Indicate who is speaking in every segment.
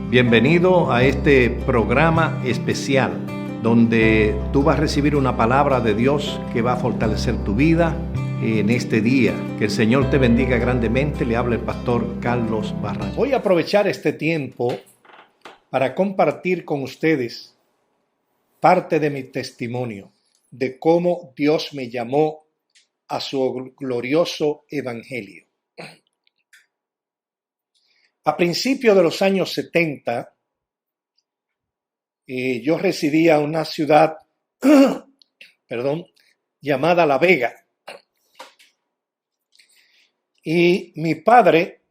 Speaker 1: Bienvenido a este programa especial donde tú vas a recibir una palabra de Dios que va a fortalecer tu vida en este día. Que el Señor te bendiga grandemente. Le habla el pastor Carlos Barranco. Voy a aprovechar este tiempo para compartir con ustedes parte de mi testimonio de cómo Dios me llamó a su glorioso evangelio. A principios de los años 70, yo residía en una ciudad llamada La Vega. Y mi padre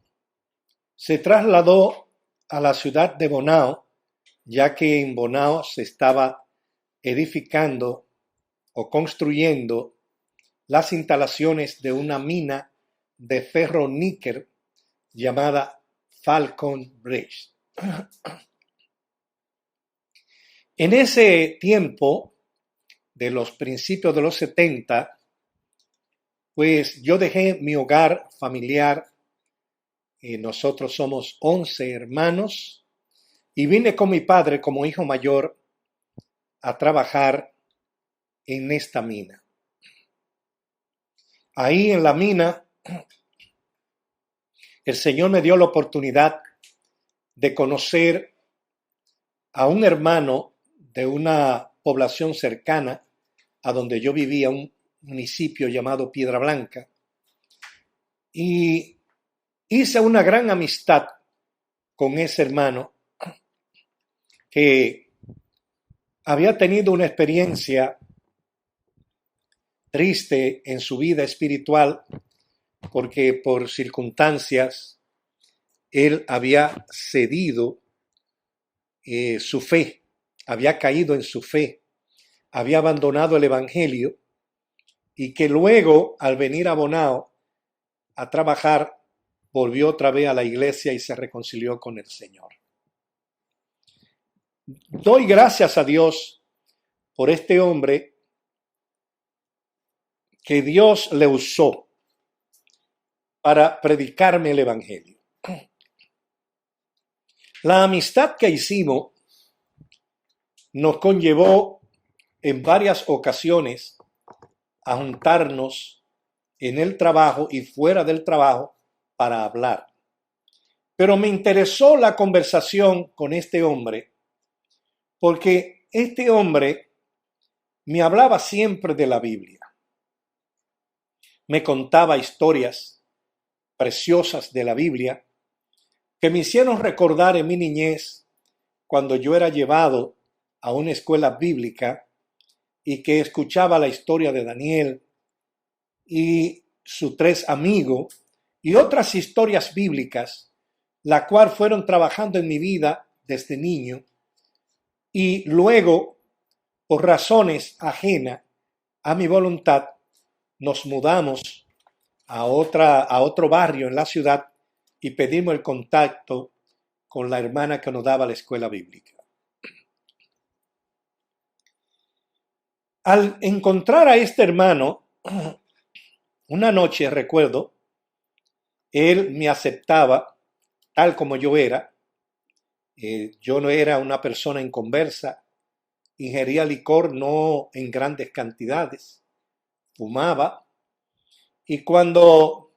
Speaker 1: se trasladó a la ciudad de Bonao, ya que en Bonao se estaba edificando o construyendo las instalaciones de una mina de ferro-níquel llamada Falcon Bridge. En ese tiempo, de los principios de los 70, pues yo dejé mi hogar familiar. Nosotros somos 11 hermanos y vine con mi padre como hijo mayor a trabajar en esta mina. Ahí en la mina, el Señor me dio la oportunidad de conocer a un hermano de una población cercana a donde yo vivía, un municipio llamado Piedra Blanca, y hice una gran amistad con ese hermano que había tenido una experiencia triste en su vida espiritual porque por circunstancias él había cedido su fe, había caído en su fe, había abandonado el evangelio y que luego al venir a Bonao a trabajar volvió otra vez a la iglesia y se reconcilió con el Señor. Doy gracias a Dios por este hombre que Dios le usó para predicarme el evangelio. La amistad que hicimos nos conllevó en varias ocasiones a juntarnos en el trabajo y fuera del trabajo para hablar. Pero me interesó la conversación con este hombre porque este hombre me hablaba siempre de la Biblia. Me contaba historias preciosas de la Biblia que me hicieron recordar en mi niñez cuando yo era llevado a una escuela bíblica y que escuchaba la historia de Daniel y sus 3 amigos y otras historias bíblicas, la cual fueron trabajando en mi vida desde niño y luego, por razones ajenas a mi voluntad, nos mudamos a otro barrio en la ciudad y pedimos el contacto con la hermana que nos daba la escuela bíblica. Al encontrar a este hermano, una noche recuerdo, él me aceptaba tal como yo era. Yo no era una persona inconversa, ingería licor no en grandes cantidades, fumaba, y cuando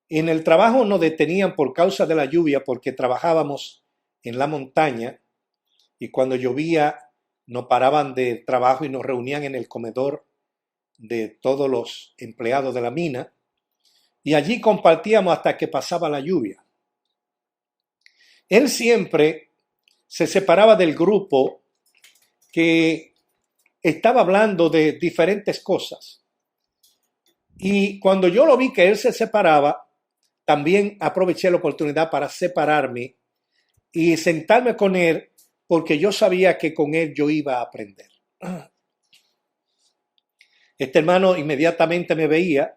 Speaker 1: en el trabajo nos detenían por causa de la lluvia, porque trabajábamos en la montaña, y cuando llovía nos paraban de trabajo y nos reunían en el comedor de todos los empleados de la mina, y allí compartíamos hasta que pasaba la lluvia. Él siempre se separaba del grupo que estaba hablando de diferentes cosas. Y cuando yo lo vi que él se separaba, también aproveché la oportunidad para separarme y sentarme con él porque yo sabía que con él yo iba a aprender. Este hermano inmediatamente me veía,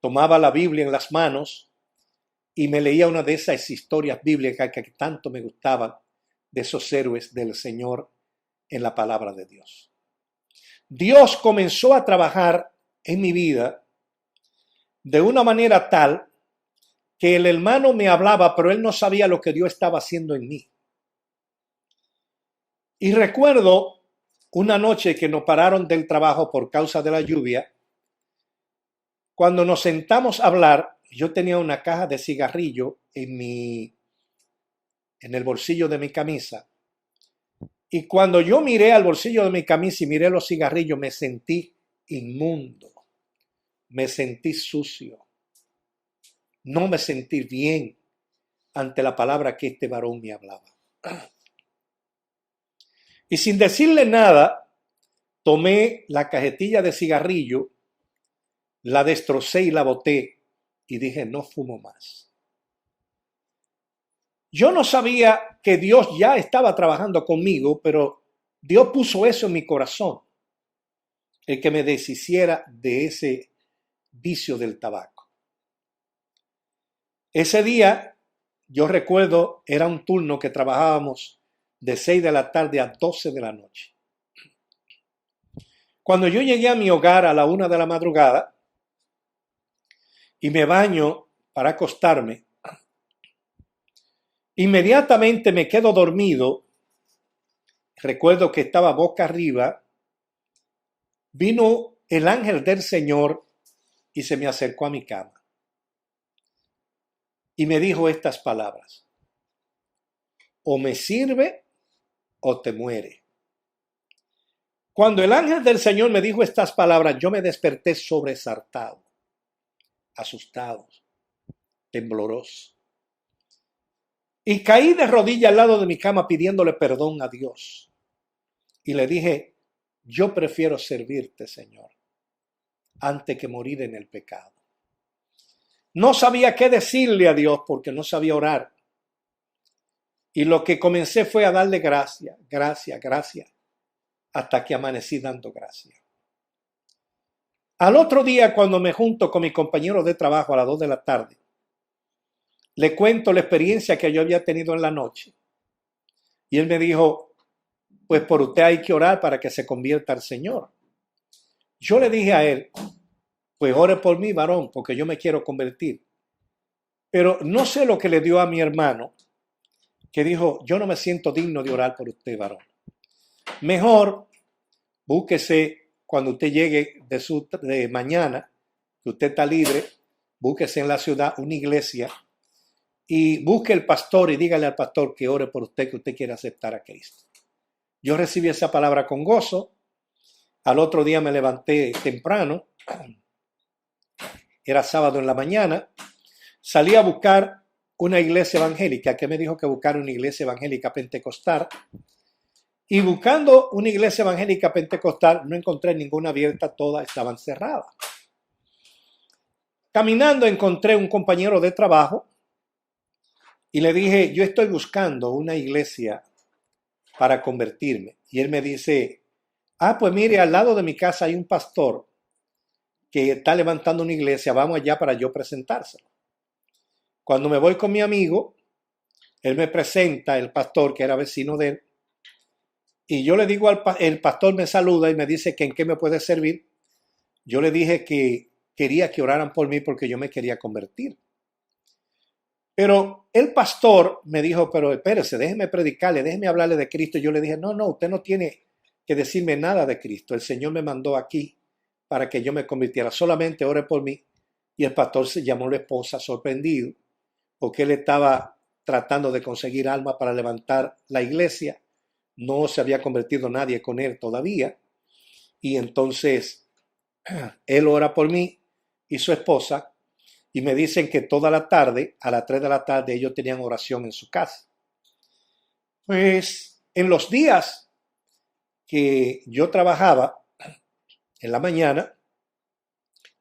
Speaker 1: tomaba la Biblia en las manos y me leía una de esas historias bíblicas que tanto me gustaban, de esos héroes del Señor en la palabra de Dios. Dios comenzó a trabajar en mi vida de una manera tal que el hermano me hablaba, pero él no sabía lo que Dios estaba haciendo en mí. Y recuerdo una noche que nos pararon del trabajo por causa de la lluvia. Cuando nos sentamos a hablar, yo tenía una caja de cigarrillo en el bolsillo de mi camisa. Y cuando yo miré al bolsillo de mi camisa y miré los cigarrillos, me sentí inmundo, me sentí sucio, no me sentí bien ante la palabra que este varón me hablaba. Y sin decirle nada, tomé la cajetilla de cigarrillo, la destrocé y la boté y dije, no fumo más. Yo no sabía que Dios ya estaba trabajando conmigo, pero Dios puso eso en mi corazón, el que me deshiciera de ese vicio del tabaco. Ese día, yo recuerdo, era un turno que trabajábamos de 6 de la tarde a 12 de la noche. Cuando yo llegué a mi hogar a la 1 de la madrugada y me baño para acostarme, inmediatamente me quedo dormido. Recuerdo que estaba boca arriba. Vino el ángel del Señor y se me acercó a mi cama. Y me dijo estas palabras: o me sirve o te muere. Cuando el ángel del Señor me dijo estas palabras, yo me desperté sobresaltado, asustado, tembloroso. Y caí de rodillas al lado de mi cama pidiéndole perdón a Dios. Y le dije, yo prefiero servirte, Señor, antes que morir en el pecado. No sabía qué decirle a Dios porque no sabía orar. Y lo que comencé fue a darle gracias, gracias, gracias, hasta que amanecí dando gracias. Al otro día, cuando me junto con mi compañero de trabajo a las 2 de la tarde, le cuento la experiencia que yo había tenido en la noche. Y él me dijo, pues por usted hay que orar para que se convierta al Señor. Yo le dije a él, pues ore por mí, varón, porque yo me quiero convertir. Pero no sé lo que le dio a mi hermano, que dijo, yo no me siento digno de orar por usted, varón. Mejor búsquese cuando usted llegue de mañana, que usted está libre, búsquese en la ciudad una iglesia y busque el pastor y dígale al pastor que ore por usted, que usted quiere aceptar a Cristo. Yo recibí esa palabra con gozo. Al otro día me levanté temprano, era sábado en la mañana, salí a buscar una iglesia evangélica, que me dijo que buscara una iglesia evangélica pentecostal. Y buscando una iglesia evangélica pentecostal, no encontré ninguna abierta, todas estaban cerradas. Caminando encontré un compañero de trabajo y le dije, yo estoy buscando una iglesia para convertirme. Y él me dice, pues mire, al lado de mi casa hay un pastor que está levantando una iglesia, vamos allá para yo presentárselo. Cuando me voy con mi amigo, él me presenta el pastor que era vecino de él. Y yo le digo el pastor me saluda y me dice que en qué me puede servir. Yo le dije que quería que oraran por mí porque yo me quería convertir. Pero el pastor me dijo, pero espérese, déjeme predicarle, déjeme hablarle de Cristo. Yo le dije, no, usted no tiene que decirme nada de Cristo. El Señor me mandó aquí para que yo me convirtiera. Solamente ore por mí. Y el pastor se llamó a la esposa sorprendido porque él estaba tratando de conseguir alma para levantar la iglesia. No se había convertido nadie con él todavía. Y entonces él ora por mí y su esposa. Y me dicen que toda la tarde, a las 3 de la tarde, ellos tenían oración en su casa. Pues en los días que yo trabajaba en la mañana,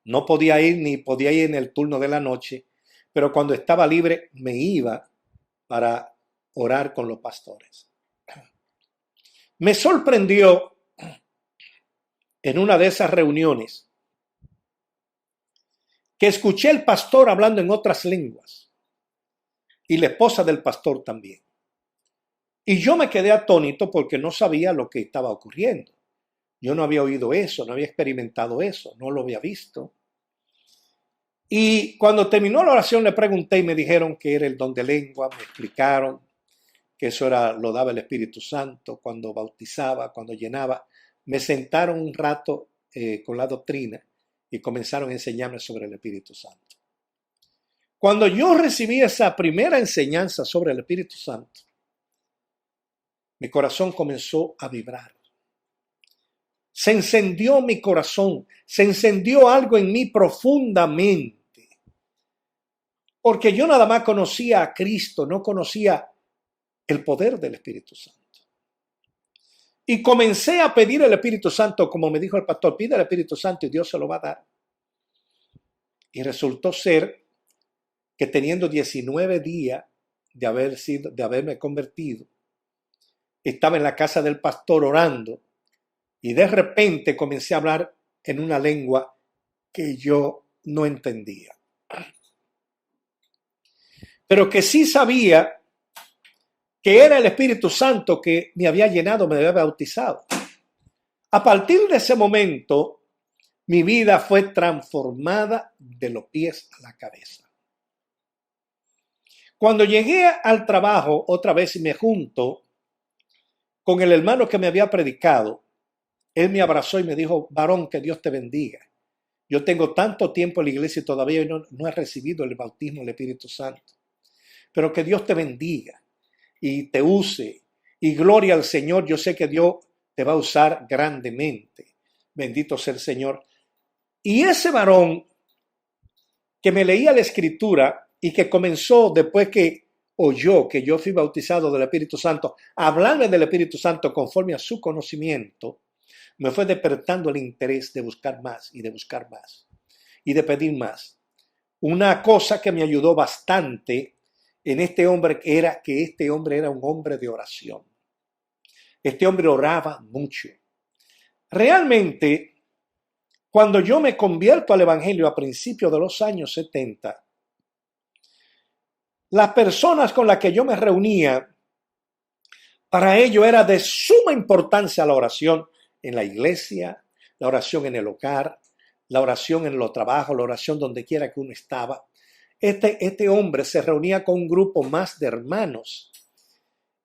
Speaker 1: no podía ir ni podía ir en el turno de la noche, pero cuando estaba libre me iba para orar con los pastores. Me sorprendió en una de esas reuniones que escuché al pastor hablando en otras lenguas y la esposa del pastor también. Y yo me quedé atónito porque no sabía lo que estaba ocurriendo. Yo no había oído eso, no había experimentado eso, no lo había visto. Y cuando terminó la oración le pregunté y me dijeron que era el don de lengua, me explicaron que eso era, lo daba el Espíritu Santo cuando bautizaba, cuando llenaba. Me sentaron un rato con la doctrina y comenzaron a enseñarme sobre el Espíritu Santo. Cuando yo recibí esa primera enseñanza sobre el Espíritu Santo, mi corazón comenzó a vibrar. Se encendió mi corazón, se encendió algo en mí profundamente. Porque yo nada más conocía a Cristo, no conocía el poder del Espíritu Santo. Y comencé a pedir el Espíritu Santo, como me dijo el pastor, pide el Espíritu Santo y Dios se lo va a dar. Y resultó ser que teniendo 19 días de haberme convertido, estaba en la casa del pastor orando y de repente comencé a hablar en una lengua que yo no entendía. Pero que sí sabía que era el Espíritu Santo que me había llenado, me había bautizado. A partir de ese momento, mi vida fue transformada de los pies a la cabeza. Cuando llegué al trabajo, otra vez y me junto con el hermano que me había predicado, él me abrazó y me dijo, varón, que Dios te bendiga. Yo tengo tanto tiempo en la iglesia y todavía no he recibido el bautismo del Espíritu Santo. Pero que Dios te bendiga y te use. Y gloria al Señor, yo sé que Dios te va a usar grandemente. Bendito sea el Señor. Y ese varón que me leía la Escritura y que comenzó después que oyó que yo fui bautizado del Espíritu Santo, a hablarme del Espíritu Santo conforme a su conocimiento, me fue despertando el interés de buscar más y de buscar más y de pedir más. Una cosa que me ayudó bastante en este hombre era que este hombre era un hombre de oración. Este hombre oraba mucho. Realmente, cuando yo me convierto al Evangelio a principios de los años 70, las personas con las que yo me reunía, para ello era de suma importancia la oración en la iglesia, la oración en el hogar, la oración en los trabajos, la oración donde quiera que uno estaba. Este hombre se reunía con un grupo más de hermanos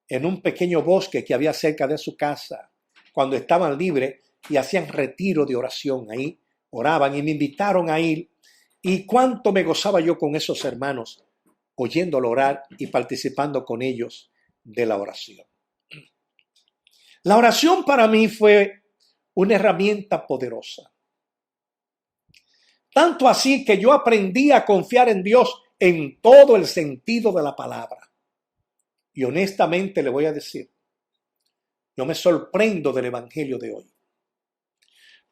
Speaker 1: en un pequeño bosque que había cerca de su casa, cuando estaban libres y hacían retiro de oración ahí, oraban y me invitaron a ir. Y cuánto me gozaba yo con esos hermanos, oyéndolo orar y participando con ellos de la oración. La oración para mí fue una herramienta poderosa. Tanto así que yo aprendí a confiar en Dios en todo el sentido de la palabra. Y honestamente le voy a decir, yo me sorprendo del Evangelio de hoy.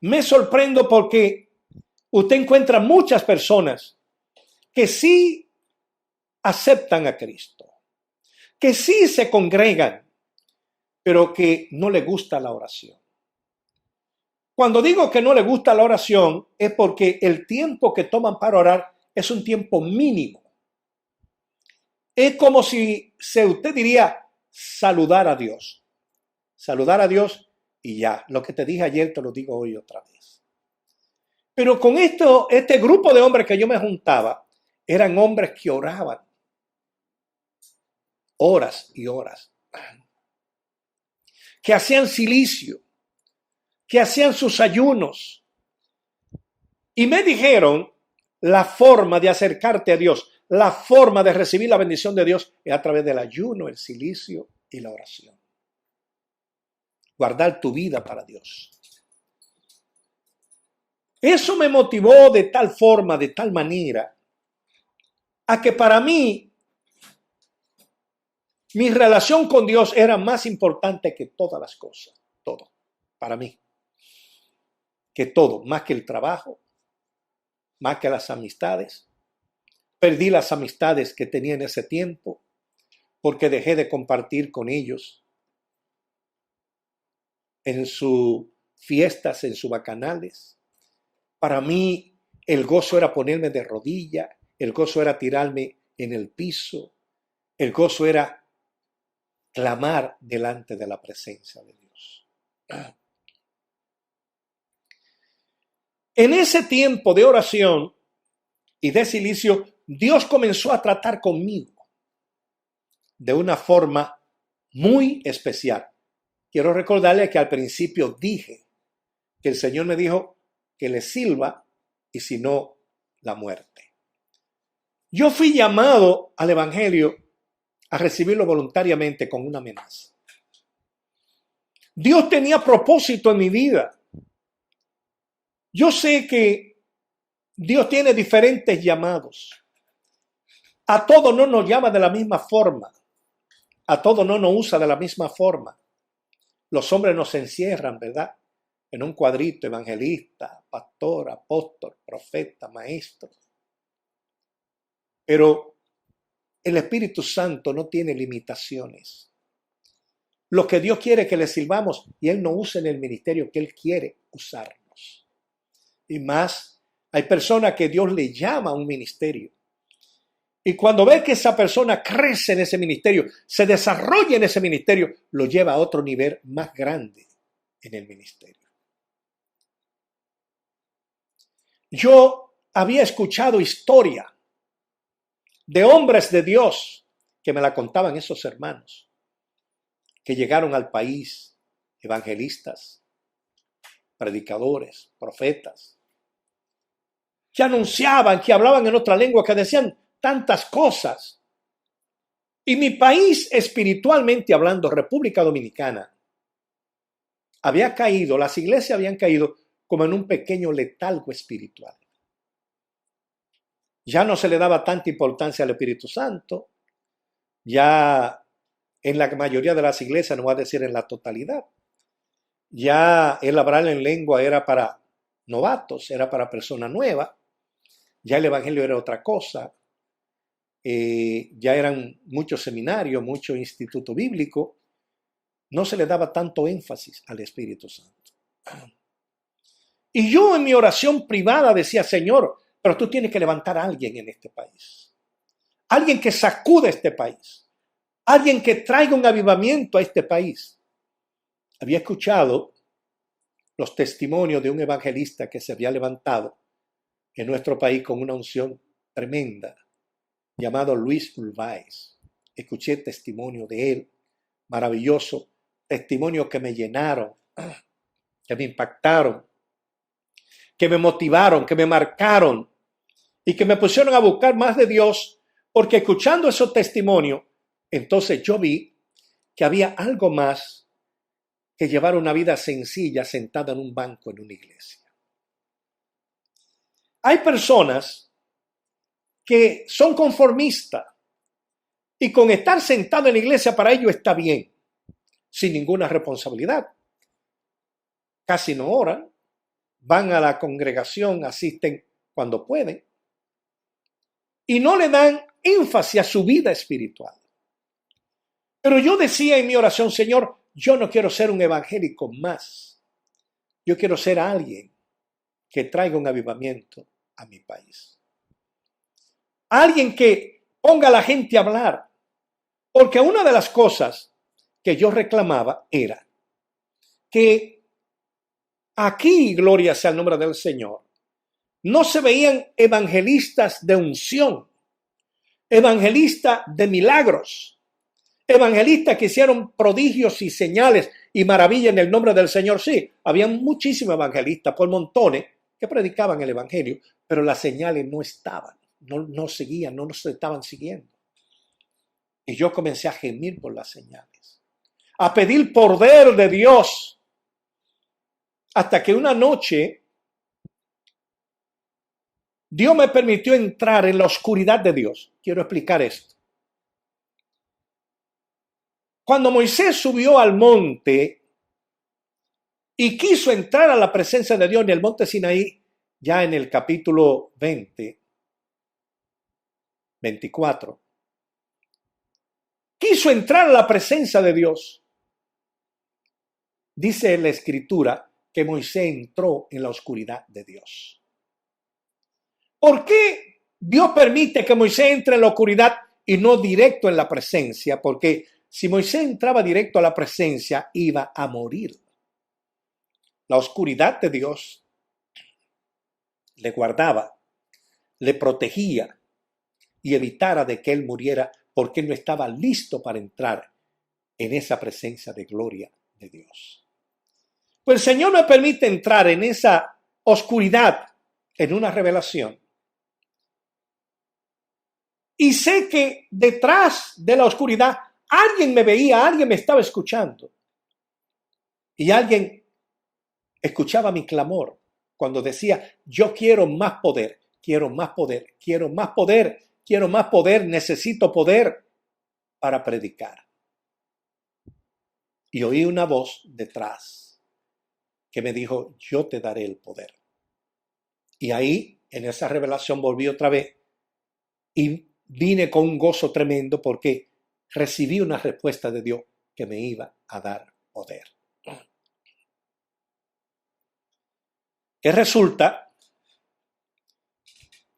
Speaker 1: Me sorprendo porque usted encuentra muchas personas que sí aceptan a Cristo, que sí se congregan, pero que no le gusta la oración. Cuando digo que no le gusta la oración es porque el tiempo que toman para orar es un tiempo mínimo. Es como si usted diría saludar a Dios. Saludar a Dios y ya. Lo que te dije ayer te lo digo hoy otra vez. Pero con este grupo de hombres que yo me juntaba, eran hombres que oraban horas y horas. Que hacían cilicio, que hacían sus ayunos. Y me dijeron, la forma de acercarte a Dios, la forma de recibir la bendición de Dios es a través del ayuno, el cilicio y la oración. Guardar tu vida para Dios. Eso me motivó de tal forma, de tal manera, a que para mí, mi relación con Dios era más importante que todas las cosas. Todo, para mí. Que todo, más que el trabajo, más que las amistades. Perdí las amistades que tenía en ese tiempo porque dejé de compartir con ellos en sus fiestas, en sus bacanales. Para mí el gozo era ponerme de rodilla, el gozo era tirarme en el piso, el gozo era clamar delante de la presencia de Dios. En ese tiempo de oración, y de silicio, Dios comenzó a tratar conmigo de una forma muy especial. Quiero recordarle que al principio dije que el Señor me dijo que le sirva y si no, la muerte. Yo fui llamado al Evangelio a recibirlo voluntariamente con una amenaza. Dios tenía propósito en mi vida. Yo sé que Dios tiene diferentes llamados. A todos no nos llama de la misma forma. A todos no nos usa de la misma forma. Los hombres nos encierran, ¿verdad? En un cuadrito: evangelista, pastor, apóstol, profeta, maestro. Pero el Espíritu Santo no tiene limitaciones. Lo que Dios quiere es que le sirvamos y Él nos use en el ministerio que Él quiere usarnos. Y más, hay personas que Dios le llama a un ministerio. Y cuando ve que esa persona crece en ese ministerio, se desarrolla en ese ministerio, lo lleva a otro nivel más grande en el ministerio. Yo había escuchado historia de hombres de Dios que me la contaban esos hermanos, que llegaron al país, evangelistas, predicadores, profetas, que anunciaban, que hablaban en otra lengua, que decían tantas cosas. Y mi país, espiritualmente hablando, República Dominicana, había caído, las iglesias habían caído como en un pequeño letargo espiritual. Ya no se le daba tanta importancia al Espíritu Santo. Ya en la mayoría de las iglesias, no voy a decir en la totalidad, ya el hablar en lengua era para novatos, era para personas nuevas. Ya el evangelio era otra cosa. Ya eran muchos seminarios, muchos institutos bíblicos. No se le daba tanto énfasis al Espíritu Santo. Y yo en mi oración privada decía: Señor, pero tú tienes que levantar a alguien en este país. Alguien que sacude este país. Alguien que traiga un avivamiento a este país. Había escuchado los testimonios de un evangelista que se había levantado en nuestro país con una unción tremenda, llamado Luis Ulvaez. Escuché testimonio de él, maravilloso, testimonios que me llenaron, que me impactaron, que me motivaron, que me marcaron y que me pusieron a buscar más de Dios, porque escuchando esos testimonios, entonces yo vi que había algo más que llevar una vida sencilla sentada en un banco en una iglesia. Hay personas que son conformistas y con estar sentado en la iglesia para ellos está bien, sin ninguna responsabilidad. Casi no oran, van a la congregación, asisten cuando pueden y no le dan énfasis a su vida espiritual. Pero yo decía en mi oración: Señor, yo no quiero ser un evangélico más. Yo quiero ser alguien que traiga un avivamiento a mi país. Alguien que ponga a la gente a hablar. Porque una de las cosas que yo reclamaba era que aquí, gloria sea el nombre del Señor, no se veían evangelistas de unción, evangelistas de milagros, evangelistas que hicieron prodigios y señales y maravillas en el nombre del Señor. Sí, había muchísimos evangelistas por montones que predicaban el evangelio, pero las señales no estaban, no seguían, no nos estaban siguiendo. Y yo comencé a gemir por las señales, a pedir poder de Dios, hasta que una noche Dios me permitió entrar en la oscuridad de Dios. Quiero explicar esto. Cuando Moisés subió al monte y quiso entrar a la presencia de Dios en el monte Sinaí, ya en el capítulo 24, quiso entrar a la presencia de Dios. Dice en la Escritura que Moisés entró en la oscuridad de Dios. ¿Por qué Dios permite que Moisés entre en la oscuridad y no directo en la presencia? Porque si Moisés entraba directo a la presencia, iba a morir. La oscuridad de Dios le guardaba le protegía y evitara de que él muriera, porque él no estaba listo para entrar en esa presencia de gloria de Dios. Pues el Señor me permite entrar en esa oscuridad, en una revelación. Y sé que detrás de la oscuridad alguien me veía, alguien me estaba escuchando. Y alguien escuchaba mi clamor cuando decía, yo quiero más poder, quiero más poder, quiero más poder, quiero más poder, necesito poder para predicar. Y oí una voz detrás que me dijo, yo te daré el poder. Y ahí, en esa revelación, volví otra vez y vine con un gozo tremendo porque recibí una respuesta de Dios que me iba a dar poder. Que resulta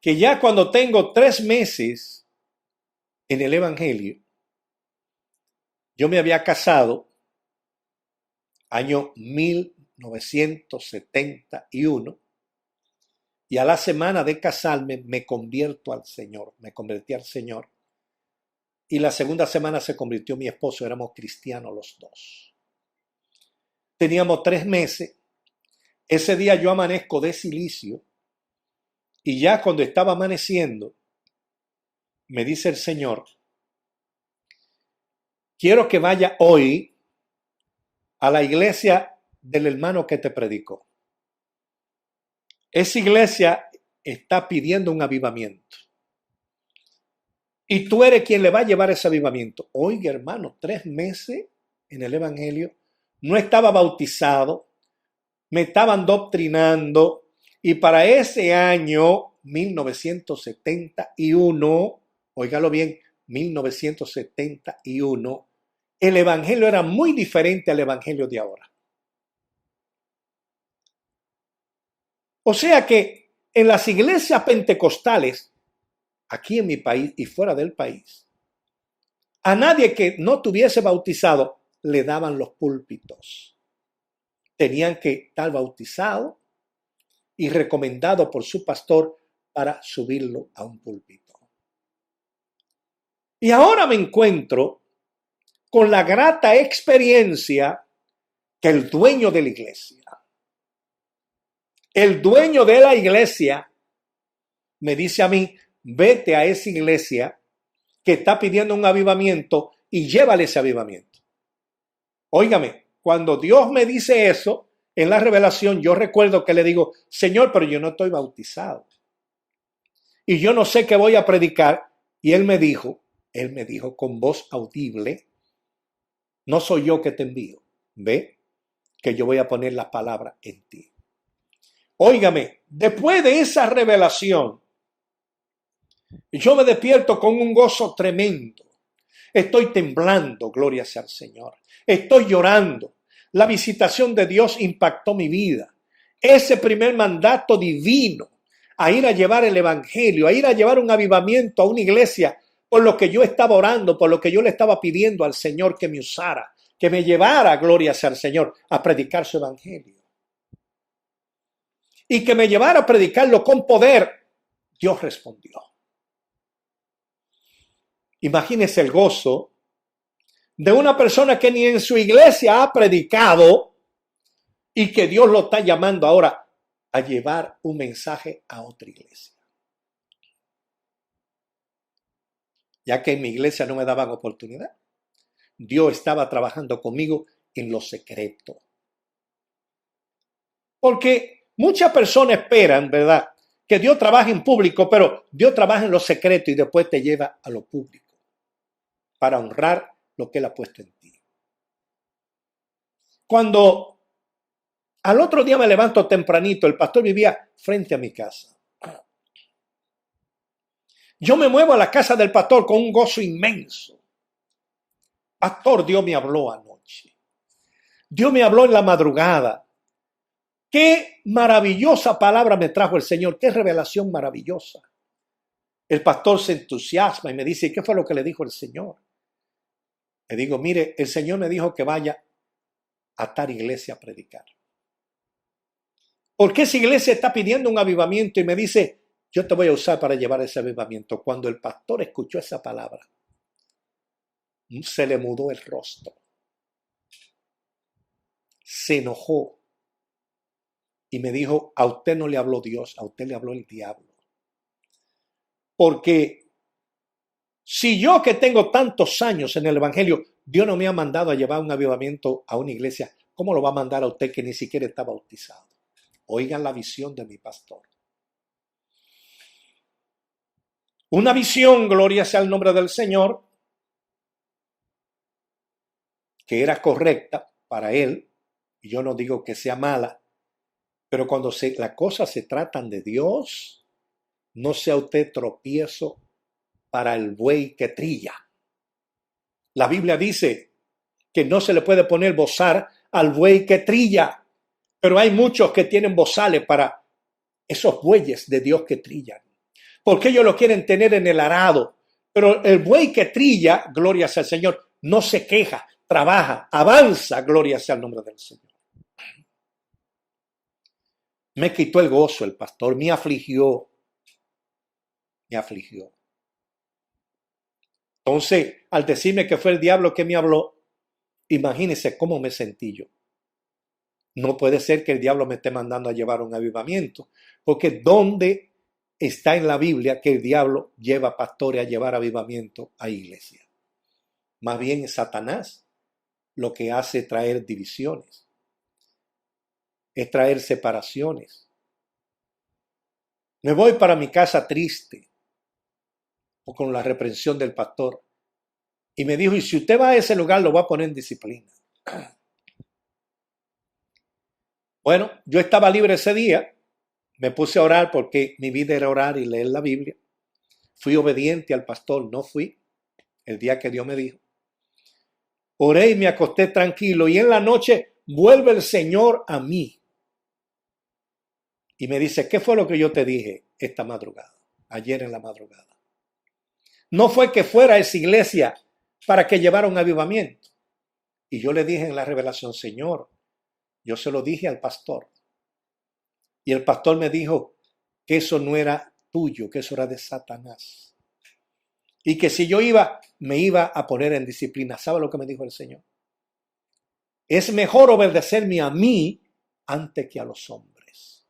Speaker 1: que ya cuando tengo 3 meses en el Evangelio, yo me había casado año 1971 y a la semana de casarme me convierto al Señor, me convertí al Señor. Y la segunda semana se convirtió mi esposo, éramos cristianos los dos. Teníamos 3 meses. Ese día yo amanezco de silicio y ya cuando estaba amaneciendo, me dice el Señor, quiero que vaya hoy a la iglesia del hermano que te predicó. Esa iglesia está pidiendo un avivamiento. Y tú eres quien le va a llevar ese avivamiento. Oiga, hermano, 3 meses en el Evangelio, no estaba bautizado, me estaban doctrinando, y para ese año 1971, óigalo bien, 1971, el Evangelio era muy diferente al Evangelio de ahora. O sea que en las iglesias pentecostales, aquí en mi país y fuera del país, a nadie que no tuviese bautizado le daban los púlpitos. Tenían que estar bautizados y recomendado por su pastor para subirlo a un púlpito. Y ahora me encuentro con la grata experiencia que el dueño de la iglesia me dice a mí, vete a esa iglesia que está pidiendo un avivamiento y llévale ese avivamiento. Óigame, cuando Dios me dice eso, en la revelación, yo recuerdo que le digo, Señor, pero yo no estoy bautizado. Y yo no sé qué voy a predicar. Y Él me dijo con voz audible, no soy yo que te envío. Ve que yo voy a poner la palabra en ti. Óigame, después de esa revelación, yo me despierto con un gozo tremendo. Estoy temblando, gloria sea al Señor. Estoy llorando. La visitación de Dios impactó mi vida. Ese primer mandato divino a ir a llevar el evangelio, a ir a llevar un avivamiento a una iglesia, por lo que yo estaba orando, por lo que yo le estaba pidiendo al Señor que me usara, que me llevara, gloria sea al Señor, a predicar su evangelio. Y que me llevara a predicarlo con poder. Dios respondió. Imagínese el gozo de una persona que ni en su iglesia ha predicado y que Dios lo está llamando ahora a llevar un mensaje a otra iglesia. Ya que en mi iglesia no me daban oportunidad, Dios estaba trabajando conmigo en lo secreto. Porque muchas personas esperan, ¿verdad?, que Dios trabaje en público, pero Dios trabaja en lo secreto y después te lleva a lo público para honrar lo que Él ha puesto en ti. Cuando al otro día me levanto tempranito, el pastor vivía frente a mi casa. Yo me muevo a la casa del pastor con un gozo inmenso. Pastor, Dios me habló anoche. Dios me habló en la madrugada. Qué maravillosa palabra me trajo el Señor. Qué revelación maravillosa. El pastor se entusiasma y me dice, ¿qué fue lo que le dijo el Señor? Le digo, mire, el Señor me dijo que vaya a tal iglesia a predicar. Porque esa iglesia está pidiendo un avivamiento y me dice, yo te voy a usar para llevar ese avivamiento. Cuando el pastor escuchó esa palabra, se le mudó el rostro, se enojó y me dijo, a usted no le habló Dios, a usted le habló el diablo. Porque si yo que tengo tantos años en el evangelio, Dios no me ha mandado a llevar un avivamiento a una iglesia, ¿cómo lo va a mandar a usted que ni siquiera está bautizado? Oigan la visión de mi pastor. Una visión, gloria sea el nombre del Señor, que era correcta para él, y yo no digo que sea mala, pero cuando las cosas se tratan de Dios, no sea usted tropiezo para el buey que trilla. La Biblia dice que no se le puede poner bozar al buey que trilla, pero hay muchos que tienen bozales para esos bueyes de Dios que trillan, porque ellos lo quieren tener en el arado, pero el buey que trilla, gloria sea al Señor, no se queja, trabaja, avanza, gloria sea el nombre del Señor. Me quitó el gozo el pastor, me afligió. Entonces, al decirme que fue el diablo que me habló, imagínense cómo me sentí yo. No puede ser que el diablo me esté mandando a llevar un avivamiento, porque ¿dónde está en la Biblia que el diablo lleva pastores a llevar avivamiento a iglesia? Más bien es Satanás lo que hace traer divisiones, es traer separaciones. Me voy para mi casa triste o con la reprensión del pastor. Y me dijo, y si usted va a ese lugar, lo va a poner en disciplina. Bueno, yo estaba libre ese día. Me puse a orar porque mi vida era orar y leer la Biblia. Fui obediente al pastor, no fui el día que Dios me dijo. Oré y me acosté tranquilo. Y en la noche vuelve el Señor a mí. Y me dice, ¿qué fue lo que yo te dije esta madrugada? Ayer en la madrugada. No fue que fuera a esa iglesia para que llevara un avivamiento. Y yo le dije en la revelación, Señor, yo se lo dije al pastor. Y el pastor me dijo que eso no era tuyo, que eso era de Satanás. Y que si yo iba, me iba a poner en disciplina. ¿Sabe lo que me dijo el Señor? Es mejor obedecerme a mí antes que a los hombres.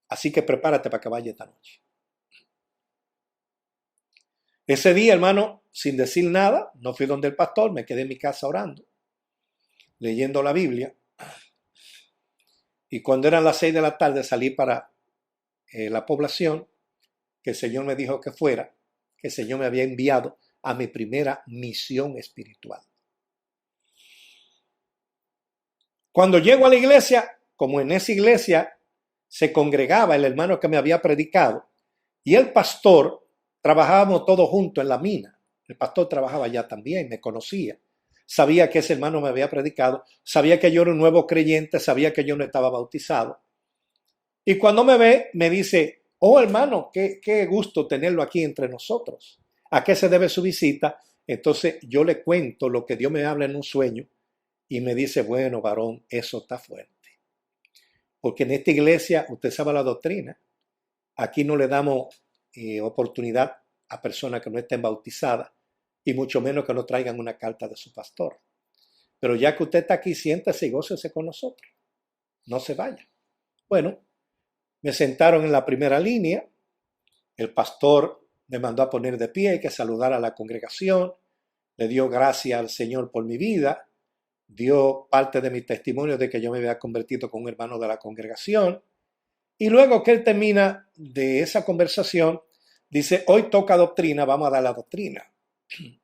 Speaker 1: Así que prepárate para que vaya esta noche. Ese día, hermano, sin decir nada, no fui donde el pastor, me quedé en mi casa orando, leyendo la Biblia. Y cuando eran las 6 de la tarde salí para la población, que el Señor me dijo que fuera, que el Señor me había enviado a mi primera misión espiritual. Cuando llego a la iglesia, como en esa iglesia se congregaba el hermano que me había predicado y el pastor, trabajábamos todos juntos en la mina. El pastor trabajaba allá también, me conocía. Sabía que ese hermano me había predicado, sabía que yo era un nuevo creyente, sabía que yo no estaba bautizado. Y cuando me ve, me dice, oh hermano, qué gusto tenerlo aquí entre nosotros. ¿A qué se debe su visita? Entonces yo le cuento lo que Dios me habla en un sueño y me dice, bueno, varón, eso está fuerte. Porque en esta iglesia, usted sabe la doctrina, aquí no le damos oportunidad a personas que no estén bautizadas y mucho menos que no traigan una carta de su pastor. Pero ya que usted está aquí, siéntese y gócese con nosotros. No se vaya. Bueno, me sentaron en la primera línea. El pastor me mandó a poner de pie, que saludar a la congregación. Le dio gracias al Señor por mi vida. Dio parte de mi testimonio de que yo me había convertido con un hermano de la congregación. Y luego que él termina de esa conversación, dice, hoy toca doctrina, vamos a dar la doctrina.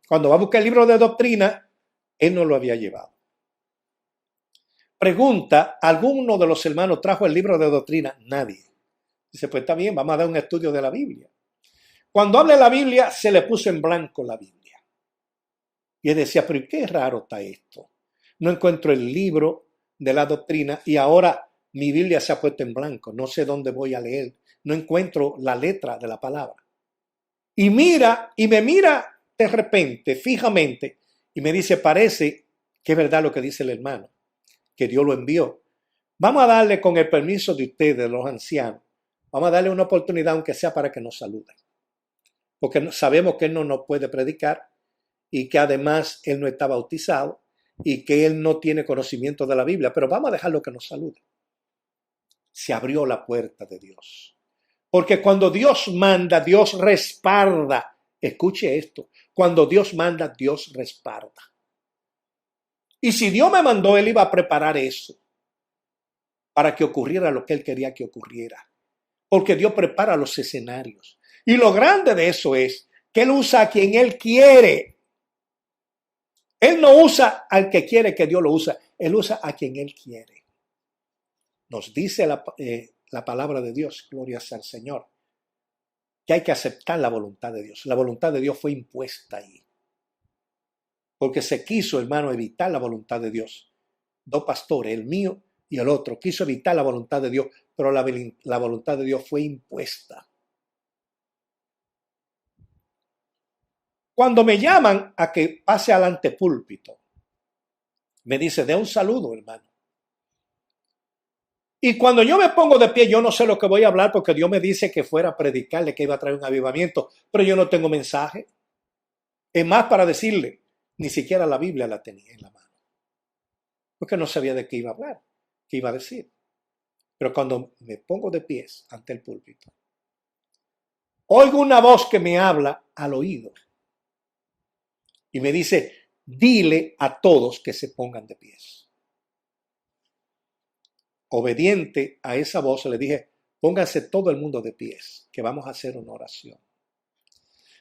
Speaker 1: Cuando va a buscar el libro de doctrina, él no lo había llevado. Pregunta, ¿alguno de los hermanos trajo el libro de doctrina? Nadie. Dice, pues está bien, vamos a dar un estudio de la Biblia. Cuando habla de la Biblia, se le puso en blanco la Biblia. Y él decía, pero qué raro está esto. No encuentro el libro de la doctrina y ahora mi Biblia se ha puesto en blanco. No sé dónde voy a leer. No encuentro la letra de la palabra. Y me mira de repente, fijamente, y me dice, parece que es verdad lo que dice el hermano, que Dios lo envió. Vamos a darle con el permiso de ustedes, los ancianos, Vamos a darle una oportunidad, aunque sea para que nos salude. Porque sabemos que él no nos puede predicar y que además él no está bautizado y que él no tiene conocimiento de la Biblia. Pero vamos a dejarlo que nos salude. Se abrió la puerta de Dios. Porque cuando Dios manda, Dios respalda. Escuche esto. Cuando Dios manda, Dios respalda. Y si Dios me mandó, Él iba a preparar eso para que ocurriera lo que Él quería que ocurriera. Porque Dios prepara los escenarios. Y lo grande de eso es que Él usa a quien Él quiere. Él no usa al que quiere que Dios lo use. Él usa a quien Él quiere. Nos dice la palabra de Dios, gloria sea al Señor, que hay que aceptar la voluntad de Dios. La voluntad de Dios fue impuesta ahí. Porque se quiso, hermano, evitar la voluntad de Dios. Dos pastores, el mío y el otro, quiso evitar la voluntad de Dios, pero la voluntad de Dios fue impuesta. Cuando me llaman a que pase al antepúlpito, me dice, dé un saludo, hermano. Y cuando yo me pongo de pie, yo no sé lo que voy a hablar porque Dios me dice que fuera a predicarle, que iba a traer un avivamiento, pero yo no tengo mensaje. Es más para decirle, ni siquiera la Biblia la tenía en la mano. Porque no sabía de qué iba a hablar, qué iba a decir. Pero cuando me pongo de pies ante el púlpito, oigo una voz que me habla al oído y me dice, dile a todos que se pongan de pies. Obediente a esa voz le dije, pónganse todo el mundo de pies, que vamos a hacer una oración.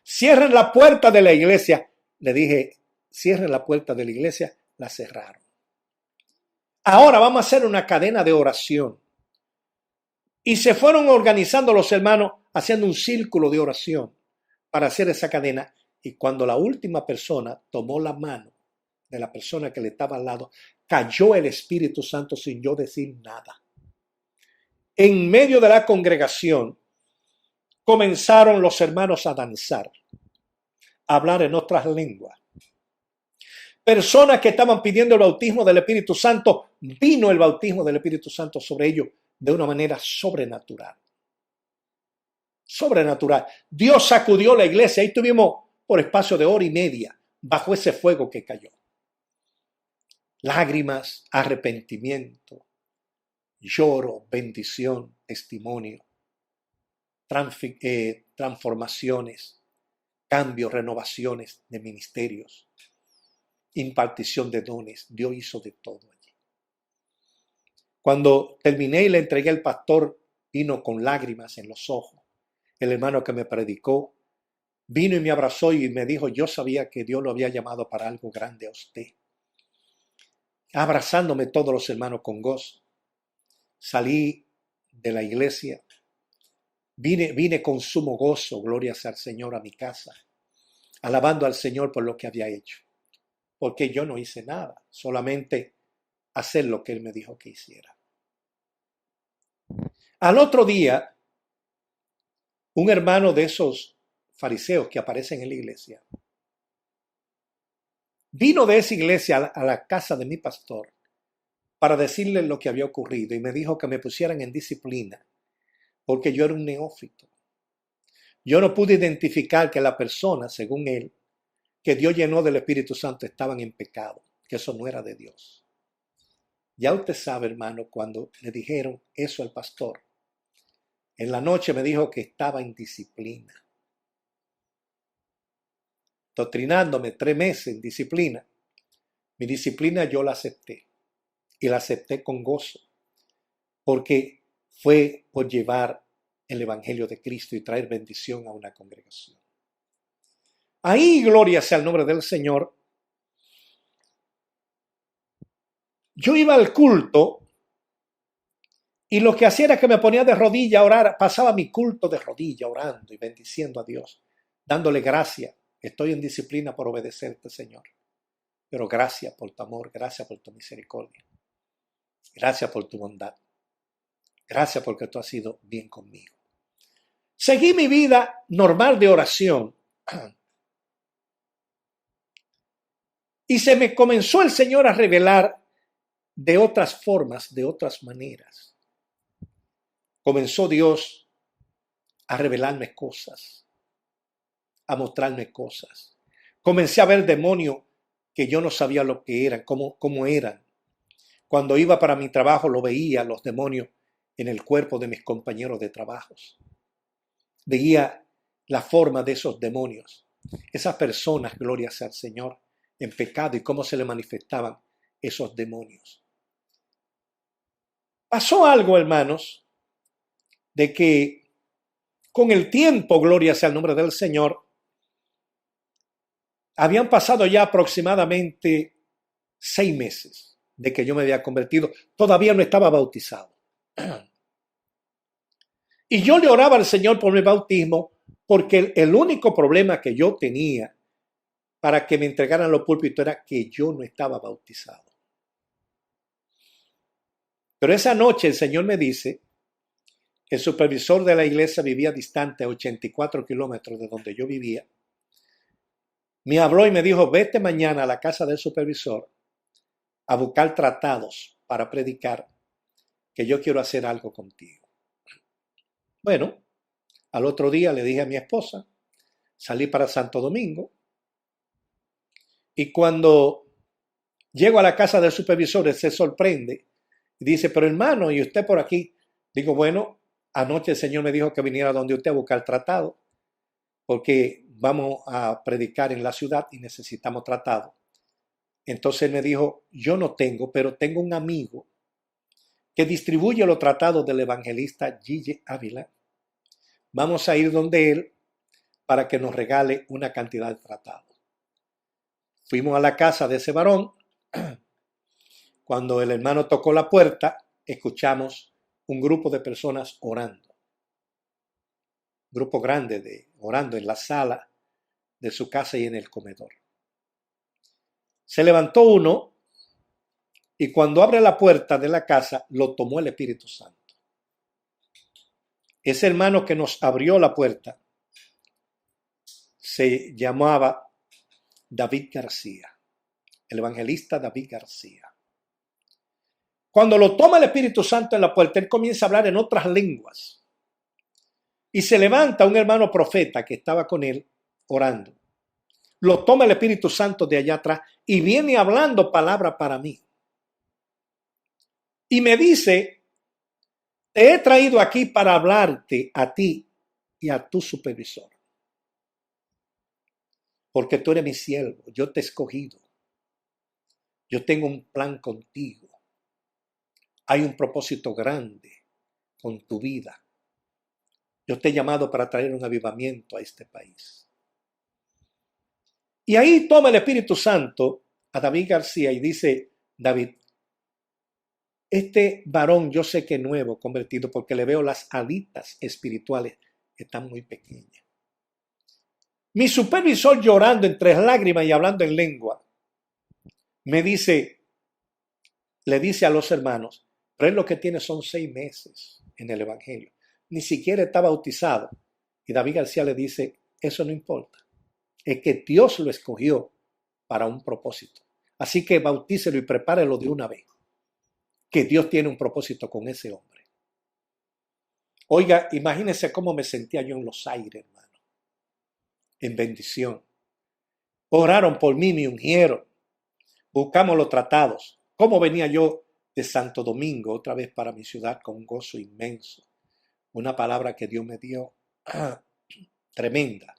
Speaker 1: Cierren la puerta de la iglesia. Le dije, cierren la puerta de la iglesia. La cerraron. Ahora vamos a hacer una cadena de oración. Y se fueron organizando los hermanos, haciendo un círculo de oración para hacer esa cadena. Y cuando la última persona tomó la mano de la persona que le estaba al lado, cayó el Espíritu Santo sin yo decir nada. En medio de la congregación comenzaron los hermanos a danzar, a hablar en otras lenguas. Personas que estaban pidiendo el bautismo del Espíritu Santo, vino el bautismo del Espíritu Santo sobre ellos de una manera sobrenatural. Sobrenatural. Dios sacudió la iglesia. Ahí estuvimos por espacio de hora y media bajo ese fuego que cayó. Lágrimas, arrepentimiento, lloro, bendición, testimonio, transformaciones, cambios, renovaciones de ministerios, impartición de dones. Dios hizo de todo allí. Cuando terminé y le entregué al pastor, vino con lágrimas en los ojos. El hermano que me predicó vino y me abrazó y me dijo, yo sabía que Dios lo había llamado para algo grande a usted. Abrazándome todos los hermanos con gozo. Salí de la iglesia. Vine con sumo gozo, gloria sea al Señor, a mi casa, alabando al Señor por lo que había hecho. Porque yo no hice nada, solamente hacer lo que Él me dijo que hiciera. Al otro día, un hermano de esos fariseos que aparecen en la iglesia, vino de esa iglesia a la casa de mi pastor para decirle lo que había ocurrido y me dijo que me pusieran en disciplina porque yo era un neófito. Yo no pude identificar que la persona, según él, que Dios llenó del Espíritu Santo estaban en pecado, que eso no era de Dios. Ya usted sabe, hermano, cuando le dijeron eso al pastor, en la noche me dijo que estaba en disciplina. Doctrinándome 3 meses en disciplina. Mi disciplina yo la acepté y la acepté con gozo porque fue por llevar el Evangelio de Cristo y traer bendición a una congregación. Ahí, gloria sea el nombre del Señor. Yo iba al culto y lo que hacía era que me ponía de rodilla a orar. Pasaba mi culto de rodilla orando y bendiciendo a Dios, dándole gracias. Estoy en disciplina por obedecerte, Señor. Pero gracias por tu amor, gracias por tu misericordia. Gracias por tu bondad. Gracias porque tú has sido bien conmigo. Seguí mi vida normal de oración. Y se me comenzó el Señor a revelar de otras formas, de otras maneras. Comenzó Dios a revelarme cosas, a mostrarme cosas. Comencé a ver demonios que yo no sabía lo que eran, cómo eran. Cuando iba para mi trabajo lo veía, los demonios en el cuerpo de mis compañeros de trabajos. Veía la forma de esos demonios, esas personas, gloria sea al Señor, en pecado y cómo se le manifestaban esos demonios. Pasó algo, hermanos, de que con el tiempo, gloria sea el nombre del Señor, habían pasado ya aproximadamente 6 meses de que yo me había convertido. Todavía no estaba bautizado. Y yo le oraba al Señor por mi bautismo porque el único problema que yo tenía para que me entregaran los púlpitos era que yo no estaba bautizado. Pero esa noche el Señor me dice, el supervisor de la iglesia vivía distante a 84 kilómetros de donde yo vivía. Me habló y me dijo, vete mañana a la casa del supervisor a buscar tratados para predicar, que yo quiero hacer algo contigo. Bueno, al otro día le dije a mi esposa, salí para Santo Domingo y cuando llego a la casa del supervisor, él se sorprende y dice, pero hermano, ¿y usted por aquí? Digo, bueno, anoche el Señor me dijo que viniera donde usted a buscar tratado, porque vamos a predicar en la ciudad y necesitamos tratado. Entonces él me dijo, yo no tengo, pero tengo un amigo que distribuye los tratados del evangelista Gille Ávila. Vamos a ir donde él para que nos regale una cantidad de tratados. Fuimos a la casa de ese varón. Cuando el hermano tocó la puerta, escuchamos un grupo de personas orando. Un grupo grande orando en la sala de su casa y en el comedor. Se levantó uno y cuando abre la puerta de la casa, lo tomó el Espíritu Santo. Ese hermano que nos abrió la puerta se llamaba David García, el evangelista David García. Cuando lo toma el Espíritu Santo en la puerta, él comienza a hablar en otras lenguas. Y se levanta un hermano profeta que estaba con él orando. Lo toma el Espíritu Santo de allá atrás y viene hablando palabra para mí. Y me dice, te he traído aquí para hablarte a ti y a tu supervisor. Porque tú eres mi siervo, yo te he escogido. Yo tengo un plan contigo. Hay un propósito grande con tu vida. Yo te he llamado para traer un avivamiento a este país. Y ahí toma el Espíritu Santo a David García y dice, David, este varón yo sé que es nuevo, convertido, porque le veo las alitas espirituales que están muy pequeñas. Mi supervisor llorando entre lágrimas y hablando en lengua, me dice, le dice a los hermanos, pero él lo que tiene son 6 meses en el evangelio. Ni siquiera está bautizado. Y David García le dice, eso no importa. Es que Dios lo escogió para un propósito. Así que bautícelo y prepárelo de una vez. Que Dios tiene un propósito con ese hombre. Oiga, imagínense cómo me sentía yo en los aires, hermano. En bendición. Oraron por mí, me ungieron. Buscamos los tratados. ¿Cómo venía yo de Santo Domingo otra vez para mi ciudad con un gozo inmenso? Una palabra que Dios me dio tremenda.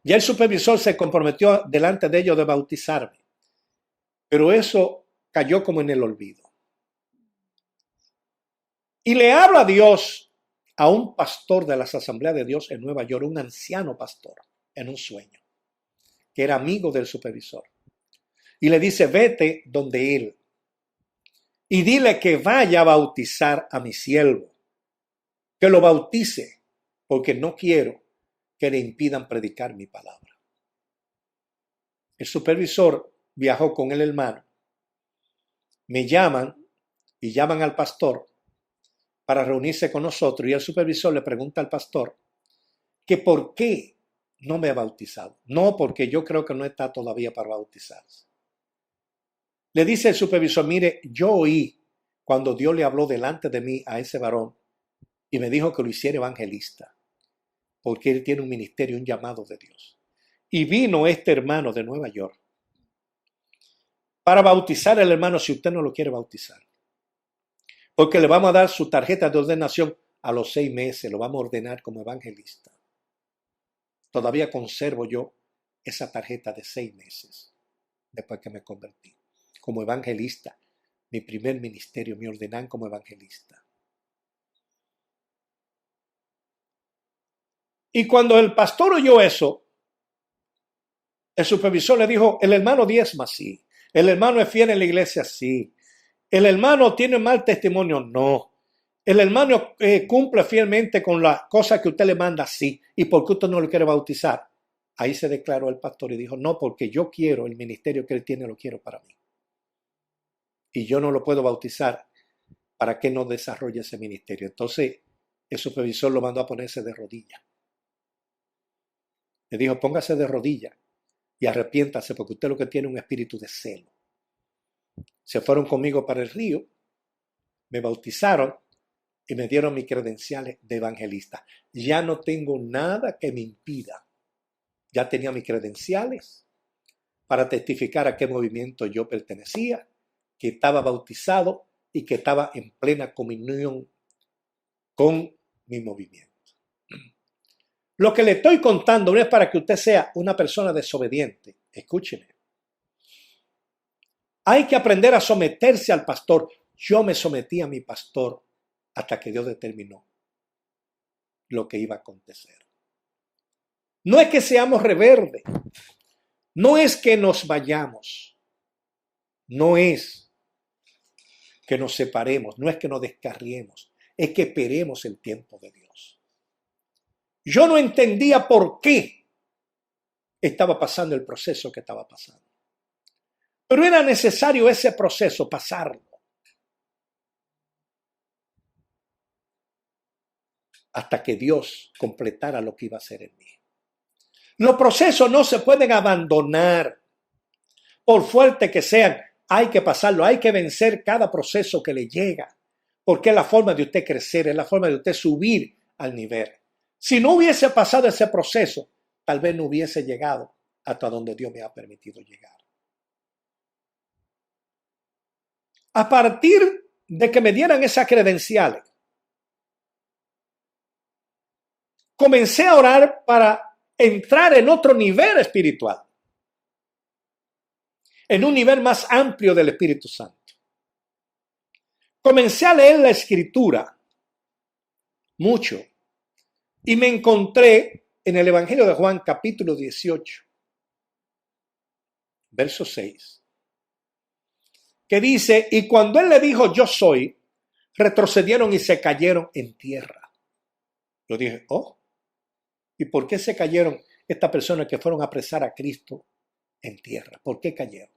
Speaker 1: Ya el supervisor se comprometió delante de ellos de bautizarme, pero eso cayó como en el olvido. Y le habla a Dios a un pastor de las Asambleas de Dios en Nueva York, un anciano pastor, en un sueño, que era amigo del supervisor. Y le dice, vete donde él y dile que vaya a bautizar a mi siervo, que lo bautice, porque no quiero que le impidan predicar mi palabra. El supervisor viajó con el hermano. Me llaman y llaman al pastor para reunirse con nosotros y el supervisor le pregunta al pastor que por qué no me ha bautizado. No, porque yo creo que no está todavía para bautizarse. Le dice el supervisor, mire, yo oí cuando Dios le habló delante de mí a ese varón y me dijo que lo hiciera evangelista, porque él tiene un ministerio, un llamado de Dios. Y vino este hermano de Nueva York para bautizar al hermano si usted no lo quiere bautizar. Porque le vamos a dar su tarjeta de ordenación a los 6 meses, lo vamos a ordenar como evangelista. Todavía conservo yo esa tarjeta de 6 meses después que me convertí. Como evangelista, mi primer ministerio, me ordenan como evangelista. Y cuando el pastor oyó eso, el supervisor le dijo, el hermano diezma, sí. El hermano es fiel en la iglesia, sí. El hermano tiene mal testimonio, no. El hermano cumple fielmente con las cosas que usted le manda, sí. ¿Y por qué usted no lo quiere bautizar? Ahí se declaró el pastor y dijo, no, porque yo quiero el ministerio que él tiene, lo quiero para mí. Y yo no lo puedo bautizar para que no desarrolle ese ministerio. Entonces, el supervisor lo mandó a ponerse de rodillas. Le dijo, póngase de rodillas y arrepiéntase porque usted lo que tiene es un espíritu de celo. Se fueron conmigo para el río, me bautizaron y me dieron mis credenciales de evangelista. Ya no tengo nada que me impida. Ya tenía mis credenciales para testificar a qué movimiento yo pertenecía, que estaba bautizado y que estaba en plena comunión con mi movimiento. Lo que le estoy contando no es para que usted sea una persona desobediente. Escúcheme. Hay que aprender a someterse al pastor. Yo me sometí a mi pastor hasta que Dios determinó lo que iba a acontecer. No es que seamos rebeldes. No es que nos vayamos. No es que nos separemos. No es que nos descarriemos. Es que esperemos el tiempo de Dios. Yo no entendía por qué estaba pasando el proceso que estaba pasando. Pero era necesario ese proceso, pasarlo. Hasta que Dios completara lo que iba a hacer en mí. Los procesos no se pueden abandonar. Por fuerte que sean, hay que pasarlo. Hay que vencer cada proceso que le llega. Porque es la forma de usted crecer, es la forma de usted subir al nivel. Si no hubiese pasado ese proceso, tal vez no hubiese llegado hasta donde Dios me ha permitido llegar. A partir de que me dieran esas credenciales, comencé a orar para entrar en otro nivel espiritual, en un nivel más amplio del Espíritu Santo. Comencé a leer la Escritura mucho y me encontré en el Evangelio de Juan capítulo 18, verso 6, que dice, y cuando él le dijo yo soy, retrocedieron y se cayeron en tierra. Yo dije, oh, ¿y por qué se cayeron estas personas que fueron a apresar a Cristo en tierra? ¿Por qué cayeron?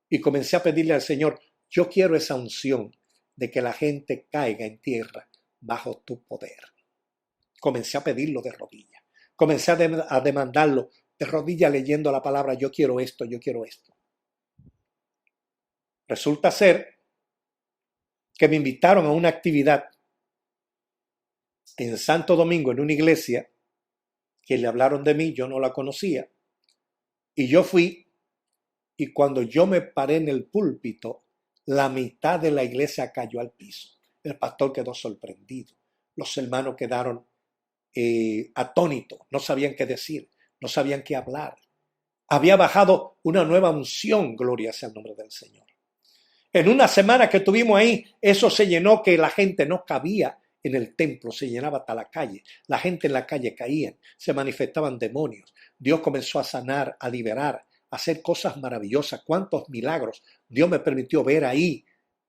Speaker 1: Y comencé a pedirle al Señor, yo quiero esa unción de que la gente caiga en tierra bajo tu poder. Comencé a pedirlo de rodillas. Comencé a demandarlo de rodillas leyendo la palabra, yo quiero esto, yo quiero esto. Resulta ser que me invitaron a una actividad en Santo Domingo, en una iglesia, que le hablaron de mí, yo no la conocía, y yo fui, y cuando yo me paré en el púlpito, la mitad de la iglesia cayó al piso. El pastor quedó sorprendido. Los hermanos quedaron atónitos, no sabían qué decir, no sabían qué hablar. Había bajado una nueva unción, gloria sea el nombre del Señor. En una semana que tuvimos ahí, eso se llenó que la gente no cabía en el templo, se llenaba hasta la calle. La gente en la calle caía, se manifestaban demonios. Dios comenzó a sanar, a liberar, a hacer cosas maravillosas. ¿Cuántos milagros Dios me permitió ver ahí?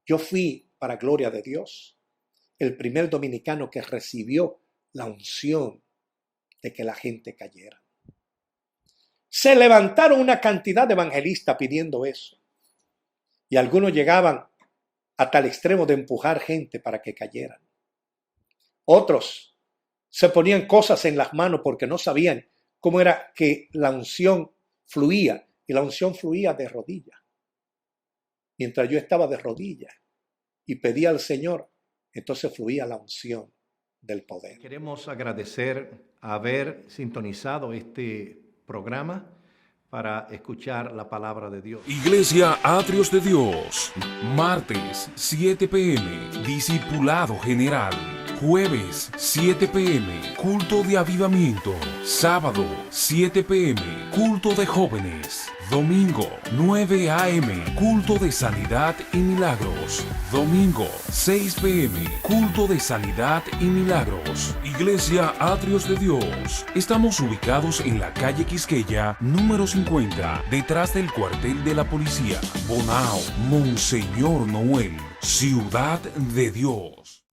Speaker 1: Yo fui, para gloria de Dios, el primer dominicano que recibió la unción de que la gente cayera. Se levantaron una cantidad de evangelistas pidiendo eso. Y algunos llegaban hasta el extremo de empujar gente para que cayeran. Otros se ponían cosas en las manos porque no sabían cómo era que la unción fluía. Y la unción fluía de rodillas. Mientras yo estaba de rodillas y pedía al Señor, entonces fluía la unción del poder. Queremos agradecer haber sintonizado este programa para escuchar la palabra de Dios.
Speaker 2: Iglesia Atrios de Dios, martes 7 p.m, discipulado general. Jueves 7 p.m, culto de avivamiento. Sábado 7 p.m, culto de jóvenes. Domingo 9 a.m, culto de sanidad y milagros. Domingo 6 p.m, culto de sanidad y milagros. Iglesia Atrios de Dios. Estamos ubicados en la calle Quisqueya, número 50, detrás del cuartel de la policía. Bonao, Monseñor Noel, Ciudad de Dios.